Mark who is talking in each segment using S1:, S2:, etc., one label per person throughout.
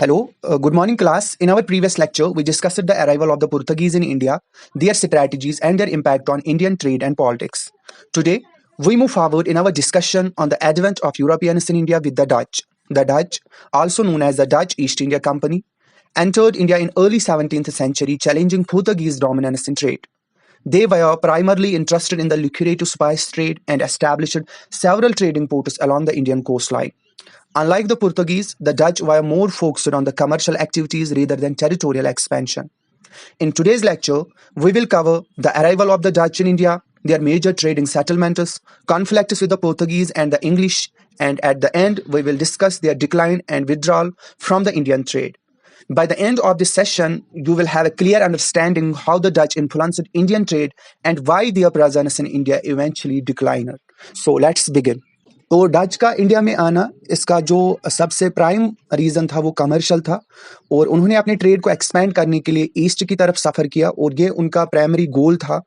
S1: Good morning, class. In our previous lecture, we discussed the arrival of the Portuguese in India, their strategies, and their impact on Indian trade and politics. Today, we move forward in our discussion on the advent of Europeans in India with the Dutch. The Dutch, also known as the Dutch East India Company, entered India in early 17th century, challenging Portuguese dominance in trade. They were primarily interested in the lucrative spice trade and established several trading ports along the Indian coastline. Unlike the Portuguese, the Dutch were more focused on the commercial activities rather than territorial expansion. In today's lecture, we will cover the arrival of the Dutch in India, their major trading settlements, conflicts with the Portuguese and the English, and at the end, we will discuss their decline and withdrawal from the Indian trade. By the end of this session, you will have a clear understanding how the Dutch influenced Indian trade and why their presence in India eventually declined. So let's begin. तो Dutch का India में आना, इसका जो सबसे prime reason था वो commercial था और उन्होंने अपने ट्रेड को एक्सपैंड करने के लिए ईस्ट की तरफ सफ़र किया और ये उनका प्राइमरी गोल था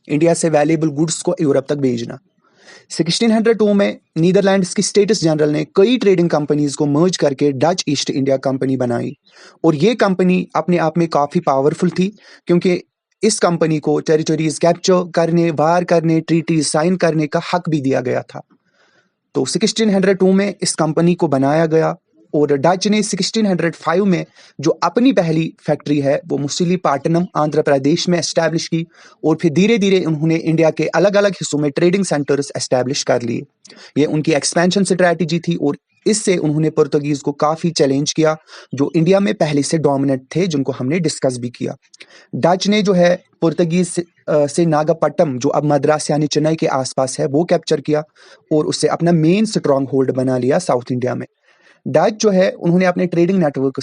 S1: इंडिया से वैल्यूएबल गुड्स को यूरोप तक भेजना। 1602 में नीदरलैंड्स की स्टेटस जनरल ने कई ट्रेडिंग कंपनीज को मर्ज करके डच ईस्ट इंडिया कंपनी बनाई और ये कंपनी अपने आप में काफ़ी पावरफुल थी क्योंकि इस कंपनी को टेरिटरीज कैप्चर करने, वार करने, ट्रीटीज साइन करने का हक भी दिया गया था। तो 1602 में इस कंपनी को बनाया गया और डच ने 1605 में जो अपनी पहली फैक्ट्री है वो मुसीलीपट्टनम आंध्र प्रदेश में एस्टैब्लिश की और फिर धीरे धीरे उन्होंने इंडिया के अलग अलग हिस्सों में ट्रेडिंग सेंटर्स एस्टैब्लिश कर लिए। ये उनकी एक्सपेंशन स्ट्रैटेजी थी और इससे उन्होंने पुर्तगीज को काफ़ी चैलेंज किया जो इंडिया में पहले से डोमिनेट थे, जिनको हमने डिस्कस भी किया। डच ने जो है पुर्तगीज से नागापट्टनम जो अब मद्रास यानी चेन्नई के आसपास है वो कैप्चर किया और उससे अपना मेन स्ट्रॉन्ग होल्ड बना लिया साउथ इंडिया में। डच जो है उन्होंने अपने ट्रेडिंग नेटवर्क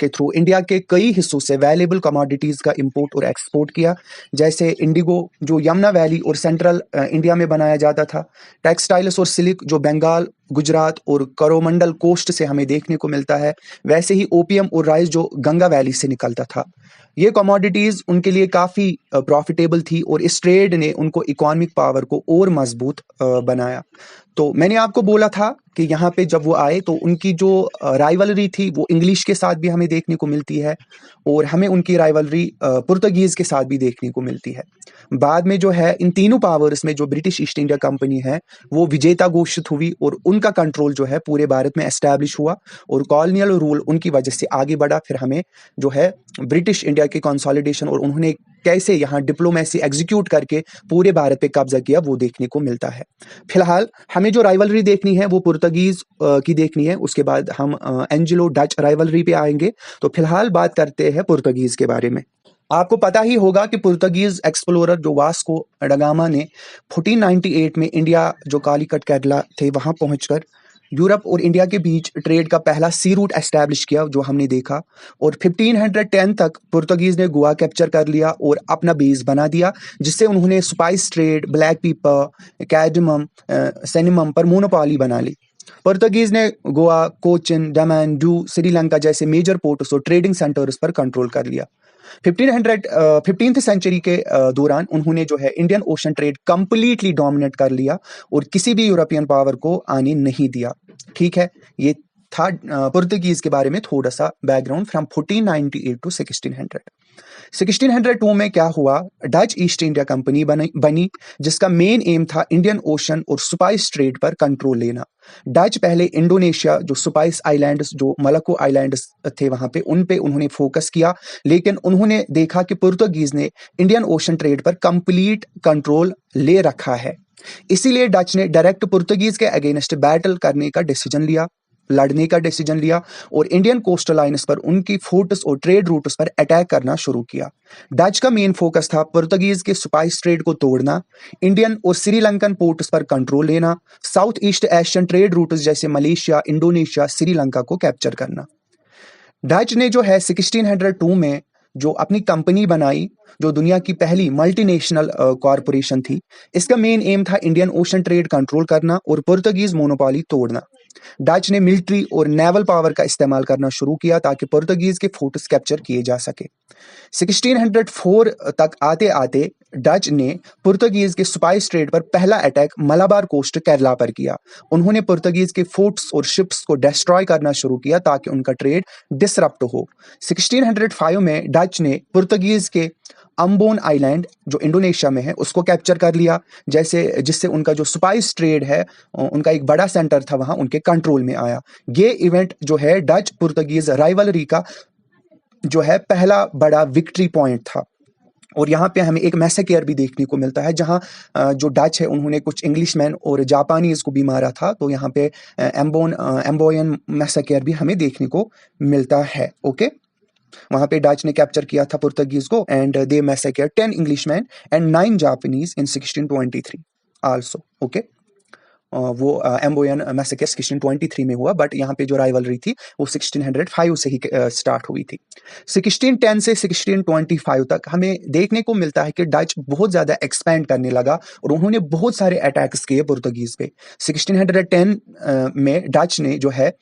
S1: के थ्रू इंडिया के कई हिस्सों से वैल्यूएबल कमोडिटीज का इंपोर्ट और एक्सपोर्ट किया, जैसे इंडिगो जो यमुना वैली और सेंट्रल इंडिया में बनाया जाता था, टेक्सटाइल्स और सिल्क जो बंगाल, गुजरात और कोरोमंडल कोस्ट से हमें देखने को मिलता है, वैसे ही ओपियम और राइस जो गंगा वैली से निकलता था। ये कमोडिटीज उनके लिए काफ़ी प्रॉफिटेबल थी और इस ट्रेड ने उनको इकोनॉमिक पावर को और मजबूत बनाया। तो मैंने आपको बोला था कि यहाँ पे जब वो आए तो उनकी जो राइवलरी थी वो इंग्लिश के साथ भी हमें देखने को मिलती है और हमें उनकी राइवलरी पुर्तगीज के साथ भी देखने को मिलती है। बाद में जो है इन तीनों पावर्स में जो ब्रिटिश ईस्ट इंडिया कंपनी है वो विजेता घोषित हुई और उनका कंट्रोल जो है पूरे भारत में एस्टैब्लिश हुआ और कॉलोनियल रूल उनकी वजह से आगे बढ़ा। फिर हमें जो है ब्रिटिश इंडिया के कंसोलिडेशन और उन्होंने कैसे यहाँ डिप्लोमेसी एग्जीक्यूट करके पूरे भारत पे कब्जा किया वो देखने को मिलता है। फिलहाल हमें जो राइवलरी देखनी है वो पुर्तगीज की देखनी है, उसके बाद हम एंग्लो डच राइवलरी पे आएंगे। तो फिलहाल बात करते हैं पुर्तगीज के बारे में। आपको पता ही होगा कि पुर्तगीज एक्सप्लोरर जो वास्को ड गामा ने 1498 में इंडिया जो कालीकट केरला थे वहां पहुंचकर यूरोप और इंडिया के बीच ट्रेड का पहला सी रूट एस्टैब्लिश किया जो हमने देखा और 1510 तक पुर्तगीज ने गोवा कैप्चर कर लिया और अपना बेस बना दिया, जिससे उन्होंने स्पाइस ट्रेड, ब्लैक पीपर, कैडमम, सिनेमम पर मोनोपोली बना ली। पुर्तगीज ने गोवा, कोचिन, दमन, डू, श्रीलंका जैसे मेजर पोर्ट्स और ट्रेडिंग सेंटर्स पर कंट्रोल कर लिया। 15th सेंचुरी के दौरान उन्होंने जो है Indian ocean trade completely dominate कर लिया और किसी भी यूरोपियन पावर को आने नहीं दिया। ठीक है, ये था पुर्तगीज के बारे में थोड़ा सा बैकग्राउंड फ्रॉम 1498 टू 1600। 1602 में क्या हुआ, डच ईस्ट इंडिया कंपनी बनी जिसका मेन एम था इंडियन ओशन और स्पाइस ट्रेड पर कंट्रोल लेना। डच पहले इंडोनेशिया जो स्पाइस आइलैंड्स जो मलक्को आइलैंड्स थे वहां पे उन पे उन्होंने फोकस किया, लेकिन उन्होंने देखा कि पुर्तगीज ने इंडियन ओशन ट्रेड पर कंप्लीट कंट्रोल ले रखा है। इसीलिए डच ने डायरेक्ट पुर्तगीज के अगेंस्ट बैटल करने का डिसीजन लिया, लड़ने का डिसीजन लिया और इंडियन कोस्टल लाइन्स पर उनकी फोर्ट्स और ट्रेड रूट्स पर अटैक करना शुरू किया। डच का मेन फोकस था पुर्तगीज के स्पाइस ट्रेड को तोड़ना, इंडियन और श्रीलंकन पोर्ट्स पर कंट्रोल लेना, south east Asian trade routes जैसे मलेशिया, इंडोनेशिया, श्रीलंका को कैप्चर करना। डच ने जो है 1602 में जो अपनी कंपनी बनाई जो दुनिया की पहली मल्टीनेशनल कॉरपोरेशन थी, इसका मेन एम था इंडियन ओशन ट्रेड कंट्रोल करना और पुर्तगीज मोनोपोली तोड़ना। डच ने मिलिट्री और नेवल पावर का इस्तेमाल करना शुरू किया ताकि पुर्तगीज के फोर्ट्स कैप्चर किए जा सके। 1604 तक आते आते डच ने पुर्तगीज के स्पाइस ट्रेड पर पहला अटैक मलाबार कोस्ट केरला पर किया। उन्होंने पुर्तगीज के फोर्ट्स और शिप्स को डिस्ट्रॉय करना शुरू किया ताकि उनका ट्रेड डिसरप्ट हो। 1605 में डच ने पुर्तगीज के अम्बोन आइलैंड जो इंडोनेशिया में है उसको कैप्चर कर लिया, जिससे उनका जो स्पाइस ट्रेड है उनका एक बड़ा सेंटर था वहां उनके कंट्रोल में आया। ये इवेंट जो है डच पुर्तगीज राइवलरी का जो है पहला बड़ा विक्ट्री पॉइंट था। और यहाँ पे हमें एक मैसेकेयर भी देखने को मिलता है जहाँ जो डच है उन्होंने कुछ इंग्लिशमैन और जापानीज को भी मारा था। तो यहाँ पे एम्बोयन मैसेकेयर भी हमें देखने को मिलता है। ओके, वहां पे डच ने कैप्चर किया था पुर्तगीज को and they massacre 10 Englishmen and 9 Japanese in 1623 also. Okay, वो एम्बोयन मैसेकेयर 1623 में हुआ, बट यहाँ पे जो राइवलरी थी वो 1605 से ही स्टार्ट हुई थी। 1610 से 1625 तक हमें देखने को मिलता है कि डच बहुत ज़्यादा एक्सपैंड करने लगा और उन्होंने बहुत सारे अटैक्स किए पुर्तगीज पे। 1610 में डच ने जो है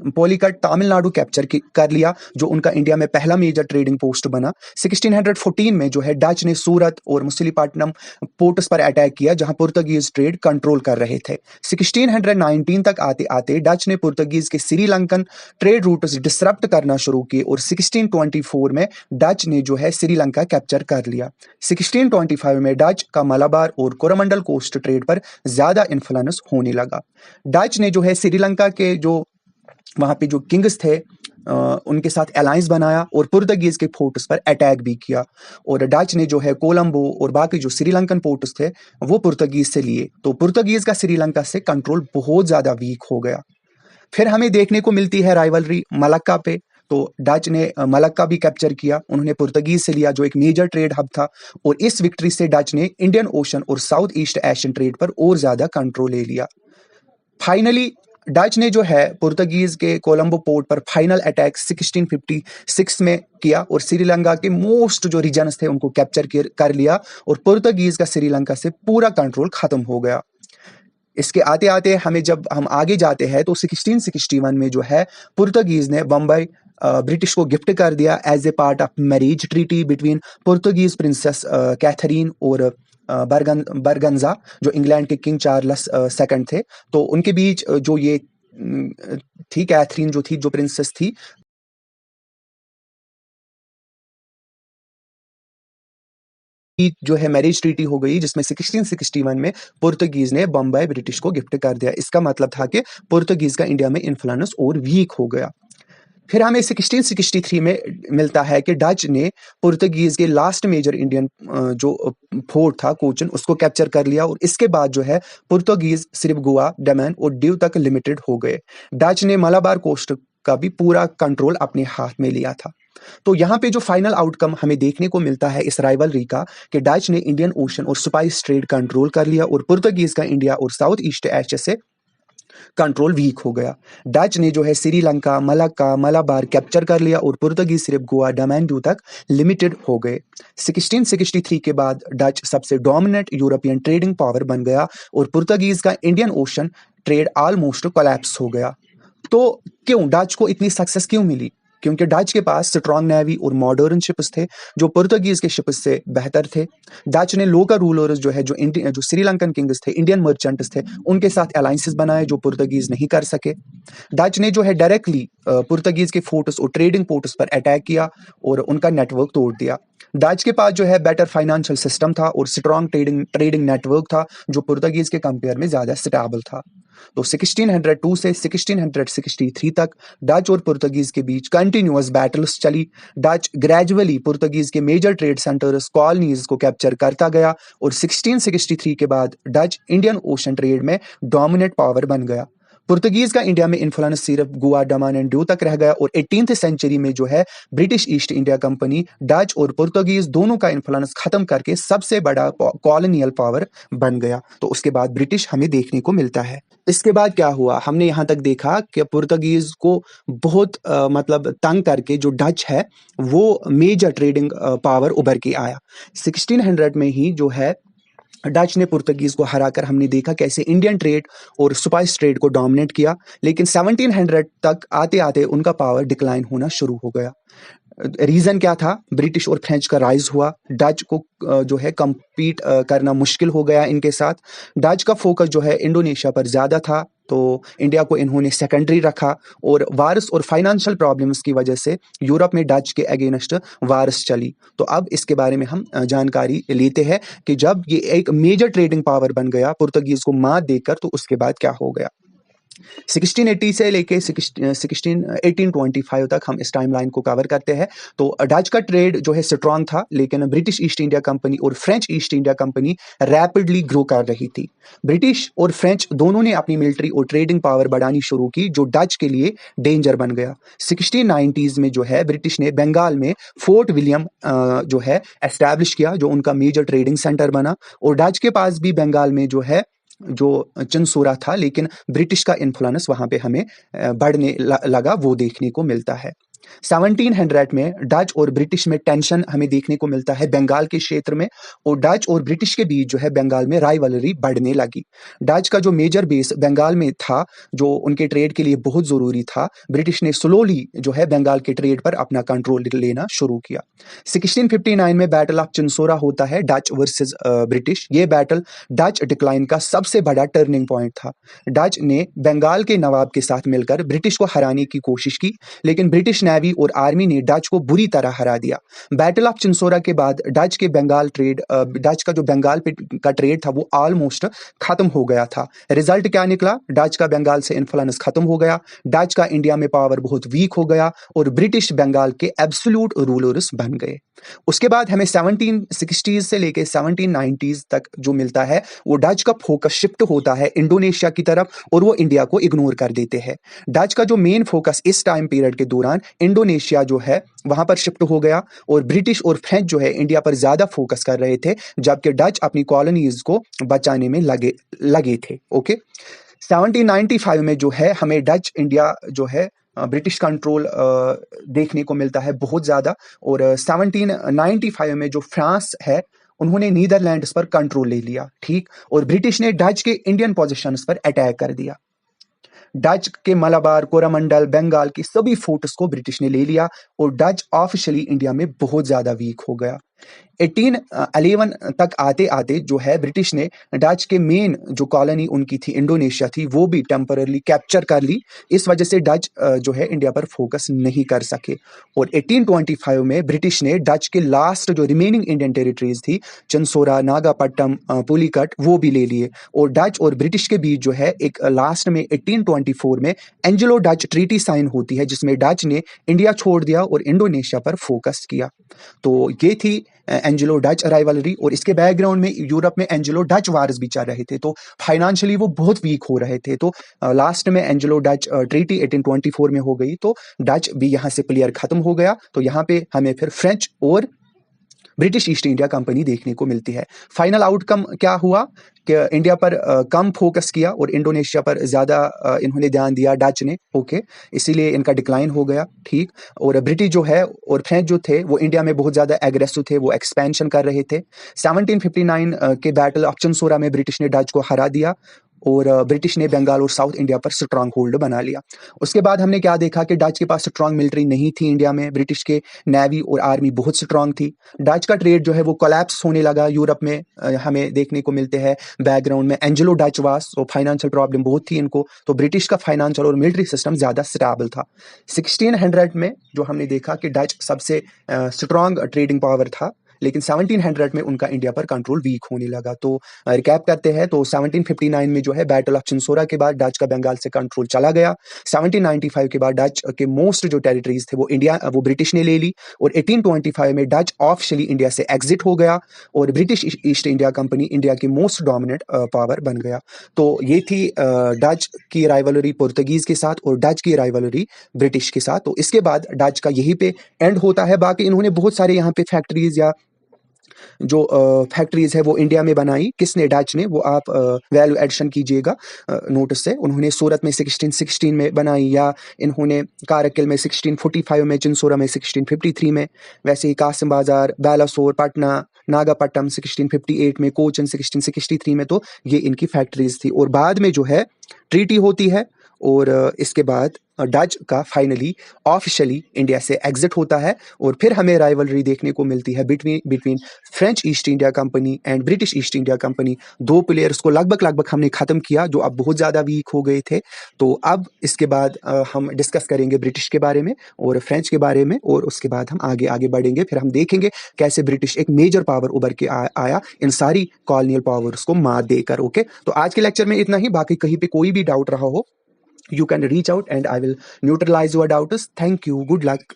S1: पोलिकट तमिलनाडु कैप्चर कर लिया, जो उनका इंडिया में पहला मेजर ट्रेडिंग पोस्ट बना। 1614 में जो है डच ने सूरत और मछलीपट्टनम पोर्ट्स पर अटैक किया जहां पुर्तगीज ट्रेड कंट्रोल कर रहे थे। 1619 तक आते आते डच ने पुर्तगीज के श्रीलंकन ट्रेड रूट्स डिसरप्ट करना शुरू किए और 1624 में डच ने जो है श्रीलंका कैप्चर कर लिया। 1625 में डच का मलाबार और कोरोमंडल कोस्ट ट्रेड पर ज्यादा इन्फ्लुएंस होने लगा। डच ने जो है श्रीलंका के जो वहां पे जो किंग्स थे उनके साथ अलायंस बनाया और पुर्तगीज के फोर्ट्स पर अटैक भी किया। और डच ने जो है कोलंबो और बाकी जो श्रीलंकन पोर्ट्स थे वो पुर्तगीज से लिए। तो पुर्तगीज का श्रीलंका से कंट्रोल बहुत ज्यादा वीक हो गया। फिर हमें देखने को मिलती है राइवलरी मलक्का पे। तो डच ने मलक्का भी कैप्चर किया, उन्होंने पुर्तगीज से लिया जो एक मेजर ट्रेड हब था। और इस विक्ट्री से डच ने इंडियन ओशन और साउथ ईस्ट एशियन ट्रेड पर और ज्यादा कंट्रोल ले लिया। फाइनली डच ने जो है पुर्तगीज के कोलंबो पोर्ट पर फाइनल अटैक 1656 में किया और श्रीलंका के मोस्ट जो रीजन्स थे उनको कैप्चर कर लिया और पुर्तगीज का श्रीलंका से पूरा कंट्रोल खत्म हो गया। इसके आते आते जब हम आगे जाते हैं तो 1661 में जो है पुर्तगीज ने बम्बई ब्रिटिश को गिफ्ट कर दिया as a part of marriage treaty between Portuguese princess Catherine और बरगंजा जो इंग्लैंड के किंग चार्ल्स सेकंड थे। तो उनके बीच जो ये थी कैथरीन जो थी जो प्रिंसेस थी जो है मैरिज ट्रीटी हो गई जिसमें 1661 में पुर्तगीज ने बम्बई ब्रिटिश को गिफ्ट कर दिया। इसका मतलब था कि पुर्तगीज का इंडिया में इन्फ्लुएंस और वीक हो गया। फिर हमें 1663 में मिलता है कि डच ने पुर्तगीज के लास्ट मेजर इंडियन जो फोर्ट था कोचन उसको कैप्चर कर लिया और इसके बाद जो है पुर्तगीज सिर्फ गोवा, दमन और दीव तक लिमिटेड हो गए। डच ने मलाबार कोस्ट का भी पूरा कंट्रोल अपने हाथ में लिया था। तो यहाँ पे जो फाइनल आउटकम हमें देखने को मिलता है इस राइवलरी का कि डच ने इंडियन ओशन और स्पाइस ट्रेड कंट्रोल कर लिया और पुर्तगीज का इंडिया और साउथ ईस्ट एशिया से कंट्रोल वीक हो गया। डच ने जो है श्रीलंका, मलक्का, मलाबार कैप्चर कर लिया और पुर्तगीज सिर्फ गोवा, दमन दीव तक लिमिटेड हो गए। 1663 के बाद डच सबसे डोमिनेंट यूरोपियन ट्रेडिंग पावर बन गया और पुर्तगीज का Indian ocean trade almost collapse हो गया। तो क्यों डच को इतनी सक्सेस क्यों मिली? क्योंकि डच के पास स्ट्रॉन्ग नेवी और मॉडर्न शिप्स थे जो पुर्तगीज के शिप्स से बेहतर थे। डच ने लोकल रूलर्स जो है जो श्रीलंकन किंग्स थे, इंडियन मर्चेंट्स थे, उनके साथ अलायंसेस बनाए जो पुर्तगीज नहीं कर सके। डच ने जो है डायरेक्टली पुर्तगीज के फोर्ट्स और ट्रेडिंग पोर्ट्स पर अटैक किया और उनका नेटवर्क तोड़ दिया। डच के पास जो है बेटर फाइनेंशियल सिस्टम था और स्ट्रॉन्ग ट्रेडिंग नेटवर्क था जो पुर्तगीज के कंपेयर में ज्यादा स्टेबल था। तो 1602 से 1663 तक डच और पुर्तगीज के बीच कंटिन्यूअस बैटल्स चली। डच ग्रेजुअली पुर्तगीज के मेजर ट्रेड सेंटर्स कॉलोनीज को कैप्चर करता गया और 1663 के बाद डच इंडियन ओशन ट्रेड में डोमिनेट पावर बन गया। पुर्तगीज का इंडिया में इन्फ्लुएंस सिर्फ गोवा, दमन एंड दीव तक रह गया और 18th सेंचुरी में जो है British east India company Dutch और पुर्तगीज दोनों का इन्फ्लुएंस खत्म करके सबसे बड़ा कॉलोनियल पावर बन गया। तो उसके बाद ब्रिटिश हमें देखने को मिलता है। इसके बाद क्या हुआ, हमने यहाँ तक देखा कि पुर्तगीज को बहुत मतलब तंग करके जो डच है वो मेजर ट्रेडिंग पावर उभर के आया। 1600 में ही जो है डच ने पुर्तगीज को हराकर हमने देखा कैसे इंडियन ट्रेड और स्पाइस ट्रेड को डोमिनेट किया। लेकिन 1700 तक आते आते उनका पावर डिक्लाइन होना शुरू हो गया। रीजन क्या था? ब्रिटिश और फ्रेंच का राइज हुआ, डच को जो है कम्पीट करना मुश्किल हो गया इनके साथ। डच का फोकस जो है इंडोनेशिया पर ज़्यादा था, तो इंडिया को इन्होंने सेकेंडरी रखा, और वार्स और फाइनेंशियल प्रॉब्लम्स की वजह से यूरोप में डच के अगेंस्ट वार्स चली। तो अब इसके बारे में हम जानकारी लेते हैं कि जब ये एक मेजर ट्रेडिंग पावर बन गया पुर्तगीज को मात देकर, तो उसके बाद क्या हो गया। 1680 से लेके 1825 तक हम इस टाइमलाइन को कवर करते हैं। तो डच का ट्रेड जो है स्ट्रांग था, लेकिन ब्रिटिश ईस्ट इंडिया कंपनी और French east India company rapidly grow कर रही थी। ब्रिटिश और फ्रेंच दोनों ने अपनी मिलिट्री और ट्रेडिंग पावर बढ़ानी शुरू की, जो डच के लिए डेंजर बन गया। 1690s में जो है ब्रिटिश ने बंगाल में फोर्ट विलियम जो है एस्टैब्लिश किया, जो उनका मेजर ट्रेडिंग सेंटर बना। और डच के पास भी बंगाल में जो है जो चिंसूरा था, लेकिन ब्रिटिश का इन्फ्लुएंस वहां पे हमें बढ़ने लगा, वो देखने को मिलता है। 1700 में डच और ब्रिटिश में टेंशन हमें देखने को मिलता है बंगाल के क्षेत्र में, और डच और ब्रिटिश के बीच जो है बंगाल में राइवलरी बढ़ने लगी। डच का जो मेजर बेस बंगाल में था, जो उनके ट्रेड के लिए बहुत जरूरी था, ब्रिटिश ने स्लोली जो है बंगाल के ट्रेड पर अपना कंट्रोल लेना शुरू किया। 1659 में बैटल ऑफ चिंसोरा होता है, डच वर्सेस ब्रिटिश। ये बैटल डच डिक्लाइन का सबसे बड़ा टर्निंग पॉइंट था। डच ने बंगाल के नवाब के साथ मिलकर ब्रिटिश को हराने की कोशिश की, लेकिन ब्रिटिश नेवी और आर्मी ने डच को बुरी तरह हरा दिया। बैटल ऑफ चिंसोरा के बाद डच का जो बंगाल का ट्रेड था वो ऑलमोस्ट खत्म हो गया था। रिजल्ट क्या निकला? डच का बंगाल से इन्फ्लुएंस खत्म हो गया, डच का इंडिया में पावर बहुत वीक हो गया, और ब्रिटिश बंगाल के एब्सोल्यूट रूलर्स बन गए। उसके बाद हमें 1760s से लेके 1790s तक जो मिलता है, वो डच का फोकस शिफ्ट होता है इंडोनेशिया की तरफ, और वो इंडिया को इग्नोर कर देते हैं। डच का जो मेन फोकस इस टाइम पीरियड के दौरान इंडोनेशिया जो है वहां पर शिफ्ट हो गया, और ब्रिटिश और फ्रेंच जो है इंडिया पर ज्यादा फोकस कर रहे थे, जबकि डच अपनी कॉलोनीज को बचाने में लगे थे। ओके, 1795 में जो है हमें डच इंडिया जो है ब्रिटिश कंट्रोल देखने को मिलता है बहुत ज्यादा। और 1795 में जो फ्रांस है, उन्होंने नीदरलैंड्स पर कंट्रोल ले लिया, ठीक, और ब्रिटिश ने डच के इंडियन पोजीशंस पर अटैक कर दिया। डच के मलाबार, कोरामंडल, बंगाल की सभी फोर्ट्स को ब्रिटिश ने ले लिया, और डच ऑफिशियली इंडिया में बहुत ज्यादा वीक हो गया। 1811 तक आते आते जो है ब्रिटिश ने डच के मेन जो कॉलोनी उनकी थी इंडोनेशिया थी, वो भी टेम्पररी कैप्चर कर ली। इस वजह से डच जो है इंडिया पर फोकस नहीं कर सके। और 1825 में ब्रिटिश ने डच के लास्ट जो रिमेनिंग इंडियन टेरिटरीज थी, चिंसोरा, नागापट्टनम, पुलिकट, वो भी ले लिए। और डच और ब्रिटिश के बीच जो है एक लास्ट में 1824 में एंग्लो डच ट्रीटी साइन होती है, जिसमें डच ने इंडिया छोड़ दिया और इंडोनेशिया पर फोकस किया। तो ये थी एंग्लो डच राइवलरी। और इसके बैकग्राउंड में यूरोप में एंग्लो डच वार्स भी चल रहे थे, तो फाइनेंशियली वो बहुत वीक हो रहे थे। तो लास्ट में एंग्लो डच ट्रीटी 1824 में हो गई, तो डच भी यहाँ से प्लेयर खत्म हो गया। तो यहाँ पे हमें फिर फ्रेंच और ब्रिटिश ईस्ट इंडिया कंपनी देखने को मिलती है। फाइनल आउटकम क्या हुआ कि इंडिया पर कम फोकस किया और इंडोनेशिया पर ज्यादा इन्होंने ध्यान दिया डच ने। ओके, इसीलिए इनका डिक्लाइन हो गया, ठीक। और ब्रिटिश जो है और फ्रेंच जो थे वो इंडिया में बहुत ज्यादा एग्रेसिव थे, वो एक्सपेंशन कर रहे थे। 1759 के बैटल ऑफ चिंसोरा में ब्रिटिश ने डच को हरा दिया, और ब्रिटिश ने बंगाल और साउथ इंडिया पर स्ट्रांग होल्ड बना लिया। उसके बाद हमने क्या देखा कि डच के पास स्ट्रांग मिलिट्री नहीं थी इंडिया में, ब्रिटिश के नेवी और आर्मी बहुत स्ट्रांग थी। डच का ट्रेड जो है वो कोलैप्स होने लगा यूरोप में, हमें देखने को मिलते हैं बैकग्राउंड में एंग्लो डच वास, तो फाइनेंशियल प्रॉब्लम बहुत थी इनको, तो ब्रिटिश का फाइनेंशियल और मिलिट्री सिस्टम ज्यादा स्टेबल था। 1600 में जो हमने देखा कि डच सबसे स्ट्रांग ट्रेडिंग पावर था, लेकिन 1700 में उनका इंडिया पर कंट्रोल वीक होने लगा। तो रिकैप करते हैं, तो 1759 में जो है बैटल ऑफ चिंसोरा के बाद डच का बंगाल से कंट्रोल चला गया। 1795 के बाद डच के मोस्ट जो टेरिटरीज थे वो ब्रिटिश ने ले ली, और 1825 में डच ऑफिशियली इंडिया से एग्जिट हो गया, और British east India company India की मोस्ट डोमिनेंट पावर बन गया। तो ये थी डच की राइवलरी पुर्तगीज के साथ और डच की राइवलरी ब्रिटिश के साथ। तो इसके बाद डच का यहीं पे एंड होता है। बाकी इन्होंने बहुत सारे यहाँ पे फैक्ट्रीज या जो फैक्ट्रीज है वो इंडिया में बनाई। किसने? डच ने। वो आप वैल्यू एडिशन कीजिएगा नोटिस से। उन्होंने सूरत में 1616 में बनाई, या इन्होंने कारगिल में 1645 में, चिंसोरा में 1653 में, वैसे ही कासिम बाजार, बालासोर, पटना, नागापट्टनम 1658 में, कोचन 1663 में। तो ये इनकी फैक्ट्रीज थी। और बाद में जो है ट्रीटी होती है, और इसके बाद डच का फाइनली ऑफिशियली इंडिया से एग्जिट होता है और फिर हमें राइवलरी देखने को मिलती है between between French east India company and British east India company. दो प्लेयर्स को लगभग लगभग हमने ख़त्म किया जो अब बहुत ज़्यादा वीक हो गए थे। तो अब इसके बाद हम डिस्कस करेंगे ब्रिटिश के बारे में और फ्रेंच के बारे में, और उसके बाद हम आगे आगे बढ़ेंगे। फिर हम देखेंगे कैसे ब्रिटिश एक मेजर पावर उभर के आया इन सारी कॉलोनियल पावर्स को मात देकर। ओके, तो आज के लेक्चर में इतना ही। बाकी कहीं पे कोई भी डाउट रहा हो, you can reach out and I will neutralize your doubts. Thank you. Good luck.